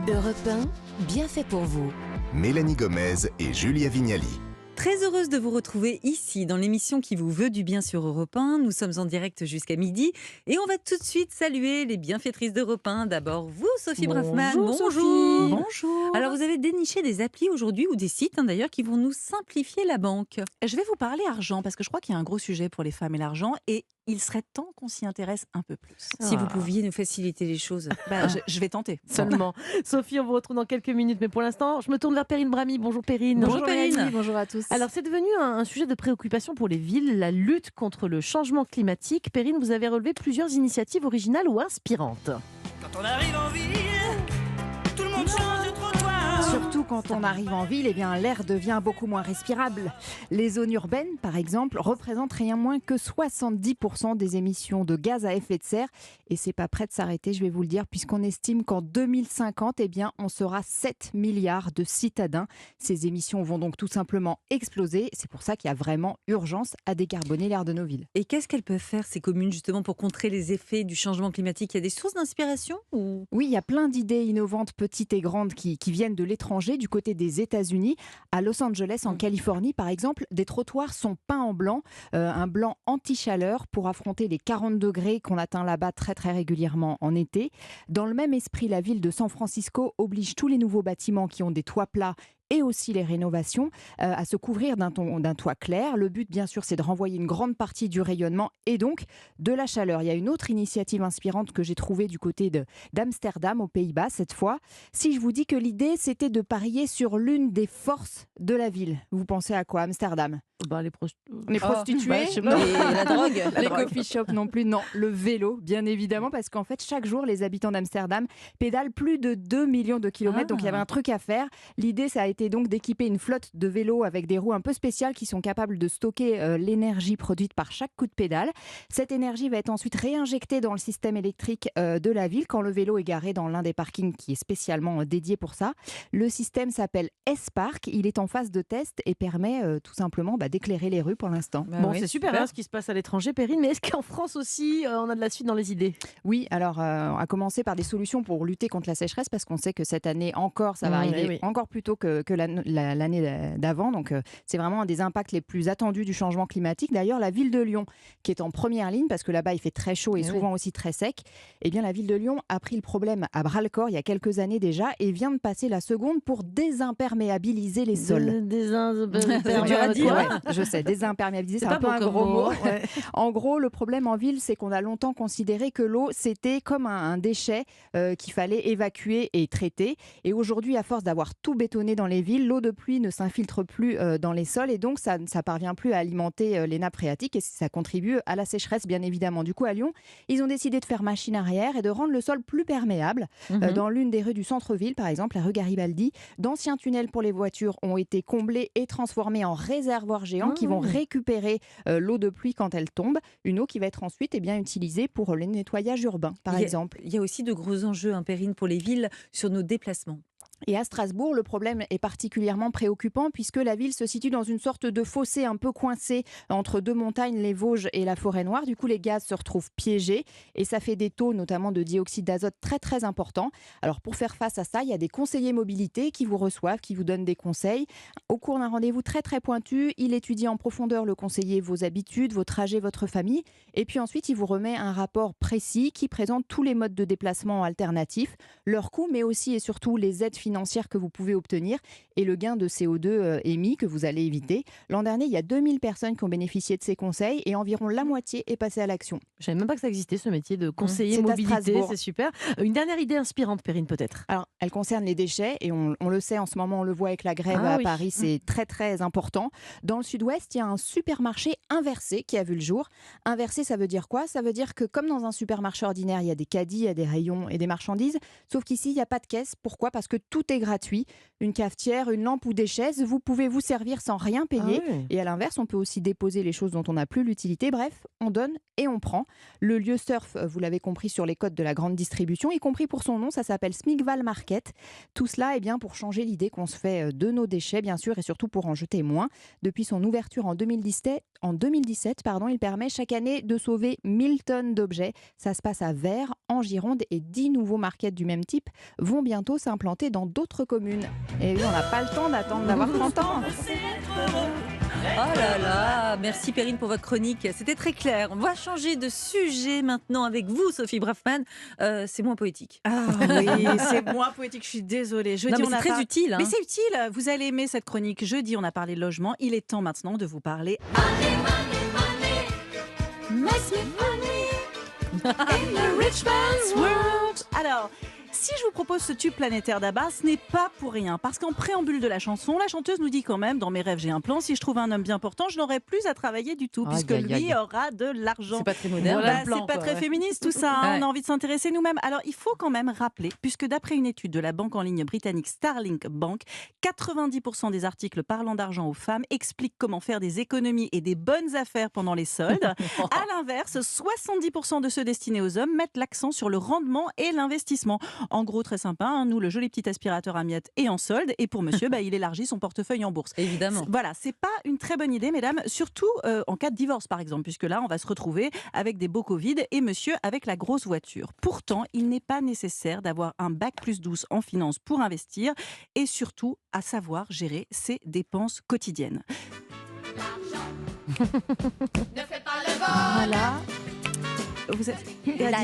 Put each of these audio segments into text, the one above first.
Europe 1, bien fait pour vous. Mélanie Gomez et Julia Vignali. Très heureuse de vous retrouver ici dans l'émission qui vous veut du bien sur Europe 1. Nous sommes en direct jusqu'à midi et on va tout de suite saluer les bienfaitrices d'Europe 1. D'abord vous, Sophie Braffman. Bonjour Sophie. Bonjour. Alors vous avez déniché des applis aujourd'hui ou des sites d'ailleurs qui vont nous simplifier la banque. Je vais vous parler argent parce que je crois qu'il y a un gros sujet pour les femmes et l'argent et il serait temps qu'on s'y intéresse un peu plus. Si vous pouviez nous faciliter les choses. Je vais tenter. Seulement. Sophie, on vous retrouve dans quelques minutes, mais pour l'instant, je me tourne vers Perrine Brami. Bonjour Perrine. Bonjour Perrine. Bonjour à tous. Alors, c'est devenu un sujet de préoccupation pour les villes, la lutte contre le changement climatique. Perrine, vous avez relevé plusieurs initiatives originales ou inspirantes. Quand on arrive en ville, tout le monde change de trottoir. Surtout quand on arrive en ville, l'air devient beaucoup moins respirable. Les zones urbaines, par exemple, représentent rien moins que 70% des émissions de gaz à effet de serre. Et c'est pas prêt de s'arrêter, je vais vous le dire, puisqu'on estime qu'en 2050, on sera 7 milliards de citadins. Ces émissions vont donc tout simplement exploser. C'est pour ça qu'il y a vraiment urgence à décarboner l'air de nos villes. Et qu'est-ce qu'elles peuvent faire ces communes justement pour contrer les effets du changement climatique ? Il y a des sources d'inspiration ou... Oui, il y a plein d'idées innovantes, petites et grandes, qui viennent de l'étranger, du côté des États-Unis. À Los Angeles, en Californie, par exemple, des trottoirs sont peints en blanc, un blanc anti-chaleur pour affronter les 40 degrés qu'on atteint là-bas très très régulièrement en été. Dans le même esprit, la ville de San Francisco oblige tous les nouveaux bâtiments qui ont des toits plats et aussi les rénovations à se couvrir d'un toit clair. Le but, bien sûr, c'est de renvoyer une grande partie du rayonnement et donc de la chaleur. Il y a une autre initiative inspirante que j'ai trouvée du côté d'Amsterdam, aux Pays-Bas, cette fois. Si je vous dis que l'idée, c'était de parier sur l'une des forces de la ville, vous pensez à quoi, Amsterdam ? Les Les prostituées, je sais pas. la drogue. les coffee shops non plus, non, le vélo, bien évidemment, parce qu'en fait, chaque jour, les habitants d'Amsterdam pédalent plus de 2 millions de kilomètres, donc il y avait un truc à faire. L'idée, ça a été donc d'équiper une flotte de vélos avec des roues un peu spéciales qui sont capables de stocker l'énergie produite par chaque coup de pédale. Cette énergie va être ensuite réinjectée dans le système électrique de la ville quand le vélo est garé dans l'un des parkings qui est spécialement dédié pour ça. Le système s'appelle S-Park, il est en phase de test et permet tout simplement d'éclairer les rues pour l'instant. C'est super ce qui se passe à l'étranger, Perrine, mais est-ce qu'en France aussi, on a de la suite dans les idées ? Oui, alors à commencer par des solutions pour lutter contre la sécheresse, parce qu'on sait que cette année encore, ça va arriver encore plus tôt que l'année d'avant. Donc c'est vraiment un des impacts les plus attendus du changement climatique. D'ailleurs, la ville de Lyon, qui est en première ligne, parce que là-bas il fait très chaud et souvent aussi très sec, la ville de Lyon a pris le problème à bras-le-corps il y a quelques années déjà et vient de passer la seconde pour désimperméabiliser les sols. C'est dur à dire. Je sais, désimperméabiliser, c'est un peu un gros mot. Ouais. En gros, le problème en ville, c'est qu'on a longtemps considéré que l'eau, c'était comme un déchet qu'il fallait évacuer et traiter. Et aujourd'hui, à force d'avoir tout bétonné dans les villes, l'eau de pluie ne s'infiltre plus dans les sols et donc ça ne parvient plus à alimenter les nappes phréatiques et ça contribue à la sécheresse, bien évidemment. Du coup, à Lyon, ils ont décidé de faire machine arrière et de rendre le sol plus perméable. Dans l'une des rues du centre-ville, par exemple, la rue Garibaldi, d'anciens tunnels pour les voitures ont été comblés et transformés en réservoirs géants qui vont récupérer l'eau de pluie quand elle tombe, une eau qui va être ensuite utilisée pour le nettoyage urbain, par exemple. Il y a aussi de gros enjeux, Perrine, pour les villes sur nos déplacements. Et à Strasbourg, le problème est particulièrement préoccupant puisque la ville se situe dans une sorte de fossé un peu coincé entre deux montagnes, les Vosges et la Forêt-Noire. Du coup, les gaz se retrouvent piégés et ça fait des taux, notamment de dioxyde d'azote, très très importants. Alors pour faire face à ça, il y a des conseillers mobilité qui vous reçoivent, qui vous donnent des conseils. Au cours d'un rendez-vous très très pointu, il étudie en profondeur, le conseiller, vos habitudes, vos trajets, votre famille. Et puis ensuite, il vous remet un rapport précis qui présente tous les modes de déplacement alternatifs, leurs coûts, mais aussi et surtout les aides financières que vous pouvez obtenir et le gain de CO2 émis que vous allez éviter. L'an dernier, il y a 2000 personnes qui ont bénéficié de ces conseils et environ la moitié est passée à l'action. Je ne savais même pas que ça existait, ce métier de conseiller mobilité, c'est super. Une dernière idée inspirante, Perrine, peut-être. Alors, elle concerne les déchets et on le sait en ce moment, on le voit avec la grève à Paris, c'est très très important. Dans le sud-ouest, il y a un supermarché inversé qui a vu le jour. Inversé, ça veut dire quoi ? Ça veut dire que comme dans un supermarché ordinaire, il y a des caddies, il y a des rayons et des marchandises, sauf qu'ici, il n'y a pas de caisse. Pourquoi ? Parce que tout tout est gratuit. Une cafetière, une lampe ou des chaises, vous pouvez vous servir sans rien payer. Ah ouais. Et à l'inverse, on peut aussi déposer les choses dont on n'a plus l'utilité. Bref, on donne et on prend. Le lieu surfe, vous l'avez compris, sur les codes de la grande distribution, y compris pour son nom, ça s'appelle Smigval Market. Tout cela est bien pour changer l'idée qu'on se fait de nos déchets, bien sûr, et surtout pour en jeter moins. Depuis son ouverture en 2017, il permet chaque année de sauver 1000 tonnes d'objets. Ça se passe à Vers, en Gironde, et 10 nouveaux markets du même type vont bientôt s'implanter dans d'autres communes. Et oui, on n'a pas le temps d'attendre d'avoir 30 ans. Oh là là, merci Perrine pour votre chronique. C'était très clair. On va changer de sujet maintenant avec vous, Sophie Braffman. C'est moins poétique. Ah oui, c'est moins poétique, je suis désolée. Non, mais c'est très utile. Mais c'est utile, vous allez aimer cette chronique. Jeudi, on a parlé de logement. Il est temps maintenant de vous parler in the rich man's world. Alors, si je vous propose ce tube planétaire d'Abba, ce n'est pas pour rien. Parce qu'en préambule de la chanson, la chanteuse nous dit quand même, dans mes rêves j'ai un plan, si je trouve un homme bien portant, je n'aurai plus à travailler du tout, puisque lui aura de l'argent. C'est pas très moderne. Bah, c'est pas très féministe tout ça, hein. Ouais. On a envie de s'intéresser nous-mêmes. Alors il faut quand même rappeler, puisque d'après une étude de la banque en ligne britannique Starlink Bank, 90% des articles parlant d'argent aux femmes expliquent comment faire des économies et des bonnes affaires pendant les soldes. À l'inverse, 70% de ceux destinés aux hommes mettent l'accent sur le rendement et l'investissement. En gros, très sympa, hein, nous, le joli petit aspirateur à miettes est en solde, et pour monsieur, il élargit son portefeuille en bourse. Évidemment. Voilà, c'est pas une très bonne idée, mesdames, surtout en cas de divorce, par exemple, puisque là, on va se retrouver avec des beaux Covid et monsieur avec la grosse voiture. Pourtant, il n'est pas nécessaire d'avoir un bac+12 en finance pour investir, et surtout à savoir gérer ses dépenses quotidiennes. Voilà. Vous êtes... est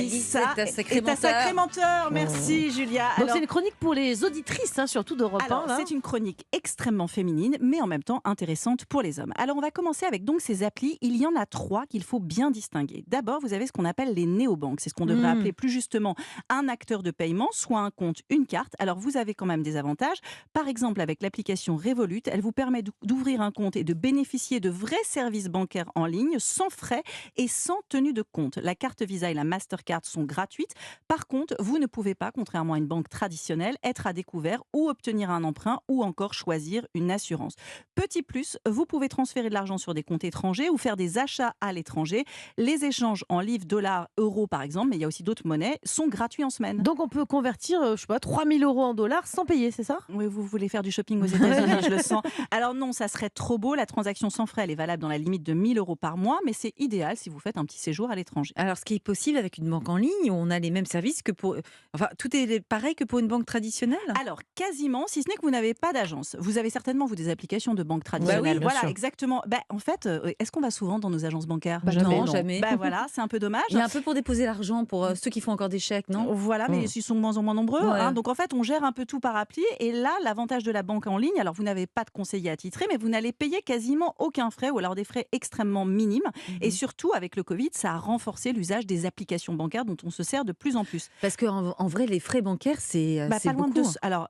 un sacré menteur. sacré menteur. Merci, Julia. Donc c'est une chronique pour les auditrices, hein, surtout d'Europe 1. Alors, c'est une chronique extrêmement féminine, mais en même temps intéressante pour les hommes. Alors, on va commencer avec donc ces applis. Il y en a 3 qu'il faut bien distinguer. D'abord, vous avez ce qu'on appelle les néobanques. C'est ce qu'on devrait appeler plus justement un acteur de paiement, soit un compte, une carte. Alors, vous avez quand même des avantages. Par exemple, avec l'application Revolut, elle vous permet d'ouvrir un compte et de bénéficier de vrais services bancaires en ligne, sans frais et sans tenue de compte. La carte Visa et la Mastercard sont gratuites. Par contre, vous ne pouvez pas, contrairement à une banque traditionnelle, être à découvert ou obtenir un emprunt ou encore choisir une assurance. Petit plus, vous pouvez transférer de l'argent sur des comptes étrangers ou faire des achats à l'étranger. Les échanges en livres, dollars, euros par exemple, mais il y a aussi d'autres monnaies, sont gratuits en semaine. Donc on peut convertir, 3 000 € en dollars sans payer, c'est ça? Oui, vous voulez faire du shopping aux États-Unis, je le sens. Alors non, ça serait trop beau. La transaction sans frais, elle est valable dans la limite de 1 000 € par mois, mais c'est idéal si vous faites un petit séjour à l'étranger. Alors, ce qui est possible avec une banque en ligne où on a les mêmes services que pour. Enfin, tout est pareil que pour une banque traditionnelle? Alors, quasiment, si ce n'est que vous n'avez pas d'agence. Vous avez certainement, des applications de banque traditionnelles. bien Voilà, sûr. exactement. En fait, est-ce qu'on va souvent dans nos agences bancaires? Non, jamais. Voilà, c'est un peu dommage. Il y a un peu pour déposer l'argent pour ceux qui font encore des chèques, non? Voilà, mais ils sont de moins en moins nombreux. Ouais. Hein. Donc, en fait, on gère un peu tout par appli. Et là, l'avantage de la banque en ligne, alors vous n'avez pas de conseiller attitré, mais vous n'allez payer quasiment aucun frais ou alors des frais extrêmement minimes. Et surtout, avec le Covid, ça a renforcé l'usage des applications bancaires dont on se sert de plus en plus. Parce qu'en vrai, les frais bancaires, c'est Pas loin beaucoup. de alors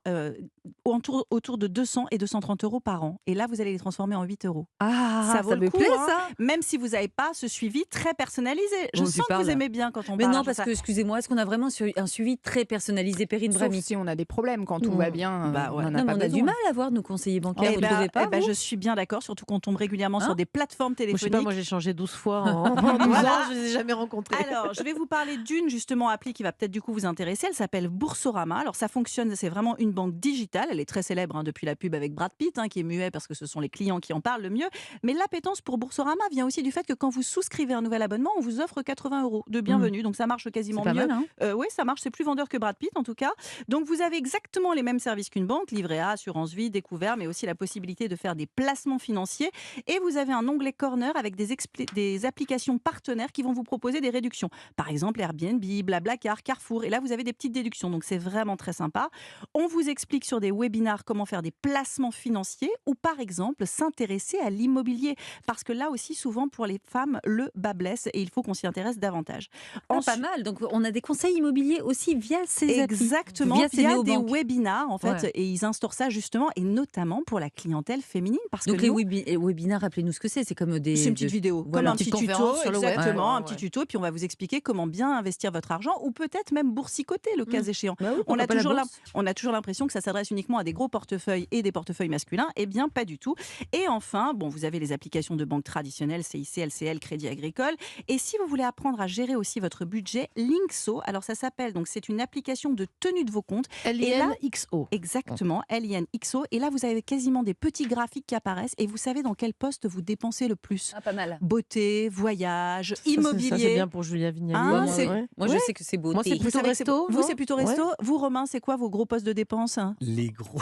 autour de 200 et 230 € par an. Et là, vous allez les transformer en 8 €. Ah, Ça vaut le me coup, plaît, hein. ça. Même si vous n'avez pas ce suivi très personnalisé. Je Bon, tu sens que parles. vous aimez bien quand on Mais parle. non, de parce ça. que, excusez-moi, est-ce qu'on a vraiment un suivi très personnalisé, Perrine Sauf Brami? si on a des problèmes, quand tout va bien, Bah ouais. on en Non, a mais pas on a besoin. du mal à voir nos conseillers bancaires, vous ne trouvez pas vous je suis bien d'accord, surtout qu'on tombe régulièrement sur des plateformes Moi, je sais téléphoniques. pas, moi j'ai changé 12 fois en 12 Voilà. ans, je les ai jamais rencontrés. Alors, je vais vous parler d'une justement appli qui va peut-être du coup vous intéresser. Elle s'appelle Boursorama. Alors, ça fonctionne, c'est vraiment une banque digitale. Elle est très célèbre depuis la pub avec Brad Pitt, qui est muet parce que ce sont les clients qui en parlent le mieux. Mais l'appétence pour Boursorama vient aussi du fait que quand vous souscrivez un nouvel abonnement, on vous offre 80 € de bienvenue. Donc, ça marche quasiment C'est pas mieux. mal, hein. Oui, ça marche. C'est plus vendeur que Brad Pitt en tout cas. Donc, vous avez exactement les mêmes services qu'une banque, livret A, assurance vie, découvert, mais aussi la possibilité de faire des placements financiers. Et vous avez un onglet corner avec des applications partenaires qui vont vous proposer des réductions. Par exemple, Airbnb, Blablacar, Carrefour. Et là, vous avez des petites déductions. Donc, c'est vraiment très sympa. On vous explique sur des webinars comment faire des placements financiers ou, par exemple, s'intéresser à l'immobilier. Parce que là aussi, souvent, pour les femmes, le bas blesse et il faut qu'on s'y intéresse davantage. Pas mal. Donc, on a des conseils immobiliers aussi via ces applis. Exactement, Via ces via des néobanques. webinars, en fait. Ouais. Et ils instaurent ça, justement, et notamment pour la clientèle féminine. Parce Donc, que les webinars, rappelez-nous ce que c'est. C'est comme des. c'est une petite vidéo, Voilà, comme un une petit petite tuto, conférence sur le web. exactement, Ouais, un petit ouais. tuto, puis on va vous expliquer comment bien investir votre argent ou peut-être même boursicoter le cas échéant. Bah oui, On a, pourquoi pas la toujours bourse on a toujours l'impression que ça s'adresse uniquement à des gros portefeuilles et des portefeuilles masculins. Eh bien, pas du tout. Et enfin, bon, vous avez les applications de banque traditionnelles, CIC, LCL, Crédit Agricole. Et si vous voulez apprendre à gérer aussi votre budget, Linkso, alors ça s'appelle, donc c'est une application de tenue de vos comptes. LINXO. Exactement, LINXO. Et là, vous avez quasiment des petits graphiques qui apparaissent et vous savez dans quel poste vous dépensez le plus. Ah, pas mal. Beauté, voyage, Ça, c'est immobilier. bien pour Julia Vignali. Hein, Ouais, c'est- ouais. Moi, je sais que c'est beauté. Moi, c'est Vous plutôt savez, resto. Vous, non c'est plutôt resto. Vous, Romain, c'est quoi vos gros postes de dépenses? Les gros.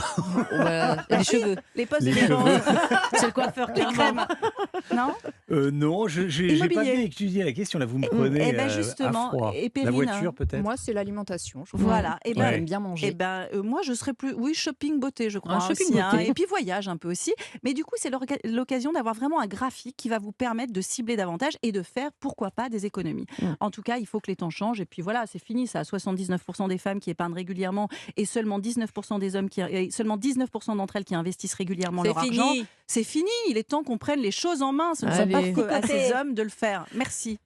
Voilà, les cheveux. Les postes Les de dépenses. C'est le coiffeur, Les clairement. crèmes. Non. Non, j'ai pas Immobilier. bien étudié la question. Là, vous me prenez Eh ben, à justement, froid. et La Perrine, voiture, peut-être. Moi, c'est l'alimentation. Je crois. Voilà. Et ben, J'aime bien manger. moi, je serais plus, oui, shopping beauté, je crois. Un shopping aussi, hein. beauté. Et puis voyage un peu aussi. Mais du coup, c'est l'occasion d'avoir vraiment un graphique qui va vous permettre de cibler davantage et de faire, pourquoi pas, des économies. En tout cas, il faut que les temps changent. Et puis voilà, c'est fini. Ça, 79% des femmes qui épargnent régulièrement et seulement 19% des hommes seulement 19% d'entre elles qui investissent régulièrement leur C'est argent. fini. C'est fini. Il est temps qu'on prenne les choses en main. Ce ne sont pas Allez. que à ces hommes de le faire. Merci.